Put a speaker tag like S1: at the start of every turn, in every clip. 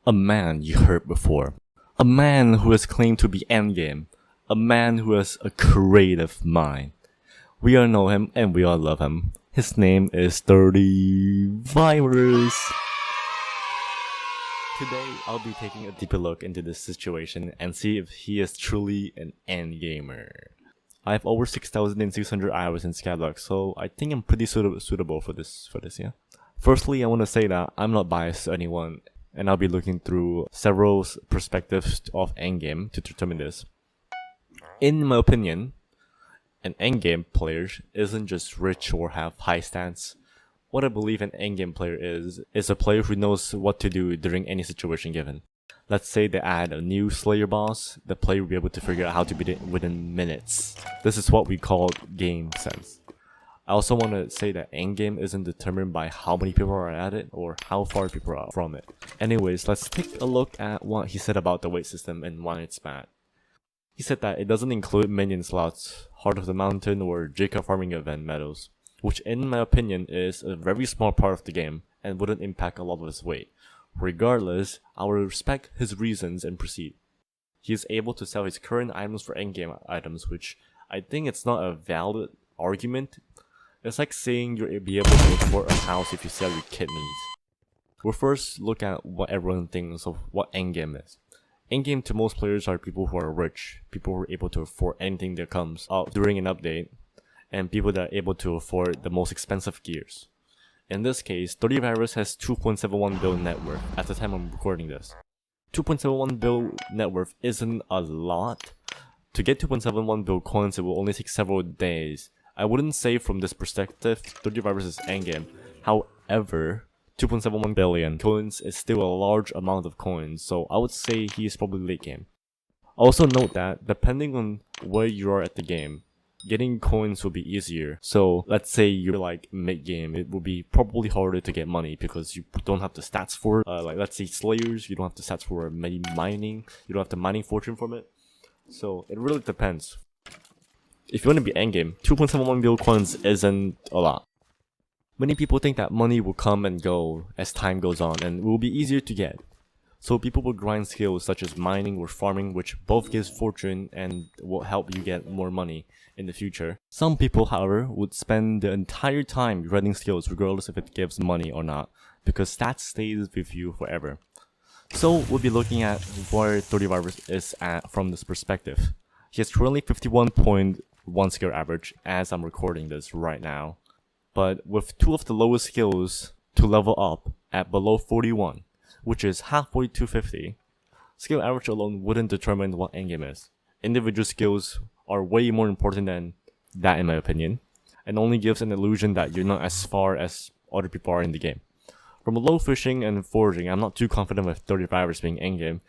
S1: A man you heard before. A man who has claimed to be Endgame. A man who has a creative mind. We all know him and we all love him. His name is ThirtyVirus. Today, I'll be taking a deeper look into this situation and see if he is truly an endgamer. I have over 6,600 hours in Skyblock, so I think I'm pretty suitable for this, yeah. Firstly, I want to say that I'm not biased to anyone, and I'll be looking through several perspectives of endgame to determine this. In my opinion, an endgame player isn't just rich or have high stats. What I believe an endgame player is a player who knows what to do during any situation given. Let's say they add a new Slayer boss, the player will be able to figure out how to beat it within minutes. This is what we call game sense. I also want to say that endgame isn't determined by how many people are at it or how far people are from it. Anyways, let's take a look at what he said about the weight system and why it's bad. He said that it doesn't include minion slots, Heart of the Mountain, or Jacob farming event medals, which in my opinion is a very small part of the game and wouldn't impact a lot of his weight. Regardless, I will respect his reasons and proceed. He is able to sell his current items for endgame items, which I think it's not a valid argument. It's like saying you'll be able to afford a house if you sell your kidneys. We'll first look at what everyone thinks of what endgame is. Endgame to most players are people who are rich, people who are able to afford anything that comes out during an update, and people that are able to afford the most expensive gears. In this case, ThirtyVirus has 2.71 bill net worth at the time I'm recording this. 2.71 bill net worth isn't a lot. To get 2.71 bill coins, it will only take several days. I wouldn't say from this perspective, ThirtyVirus is endgame. However, 2.71 billion coins is still a large amount of coins, so I would say he is probably late game. Also note that, depending on where you are at the game, getting coins will be easier. So let's say you're like mid-game, it will be probably harder to get money because you don't have the stats for like let's say Slayers, you don't have the stats for mining, you don't have the mining fortune from it. So it really depends. If you want to be endgame, 2.71 bill coins isn't a lot. Many people think that money will come and go as time goes on and will be easier to get. So people will grind skills such as mining or farming, which both gives fortune and will help you get more money in the future. Some people, however, would spend the entire time grinding skills regardless if it gives money or not, because stats stays with you forever. So we'll be looking at where ThirtyVirus is at from this perspective. He has currently 51.1 skill average as I'm recording this right now, but with two of the lowest skills to level up at below 41, which is halfway to 50, skill average alone wouldn't determine what endgame is. Individual skills are way more important than that in my opinion, and only gives an illusion that you're not as far as other people are in the game. From low fishing and foraging, I'm not too confident with 35ers being endgame,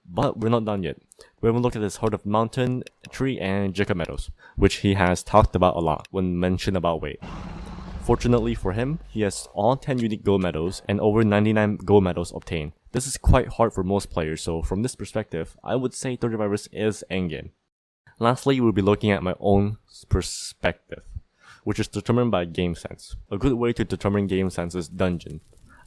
S1: but we're not done yet. We haven't looked at his Heart of Mountain tree and Jacob medals, which he has talked about a lot when mentioned about weight. Fortunately for him, he has all 10 unique gold medals and over 99 gold medals obtained. This is quite hard for most players, so from this perspective, I would say 35ers is endgame. Lastly, we'll be looking at my own perspective, which is determined by game sense. A good way to determine game sense is dungeon.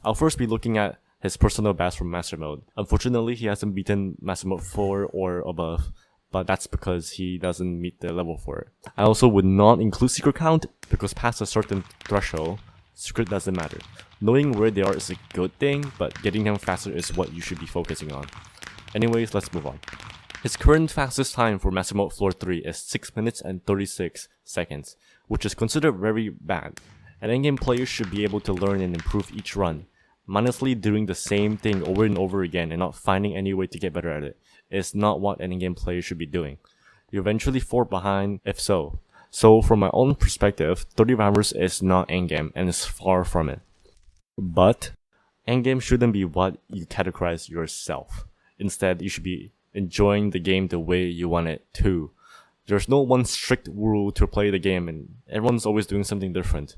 S1: I'll first be looking at his personal best from Master Mode. Unfortunately, he hasn't beaten Master Mode 4 or above, but that's because he doesn't meet the level for it. I also would not include secret count, because past a certain threshold, secret doesn't matter. Knowing where they are is a good thing, but getting them faster is what you should be focusing on. Anyways, let's move on. His current fastest time for Master Mode Floor 3 is 6 minutes and 36 seconds, which is considered very bad. An endgame player should be able to learn and improve each run. Mindlessly doing the same thing over and over again and not finding any way to get better at it is not what an endgame player should be doing. You eventually fall behind if so. So from my own perspective, 30 is not endgame and is far from it. But endgame shouldn't be what you categorize yourself. Instead, you should be enjoying the game the way you want it to. There's no one strict rule to play the game and everyone's always doing something different.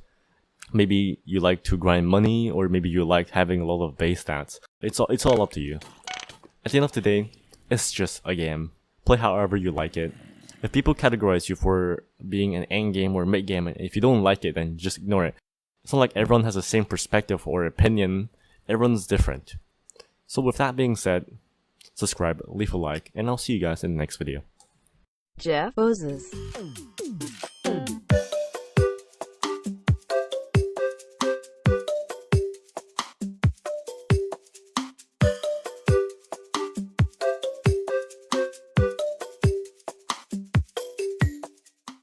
S1: Maybe you like to grind money, or maybe you like having a lot of base stats. It's all up to you. At the end of the day, it's just a game. Play however you like it. If people categorize you for being an end game or mid game, and if you don't like it, then just ignore it. It's not like everyone has the same perspective or opinion. Everyone's different. So with that being said, subscribe, leave a like, and I'll see you guys in the next video.
S2: Jeff Moses.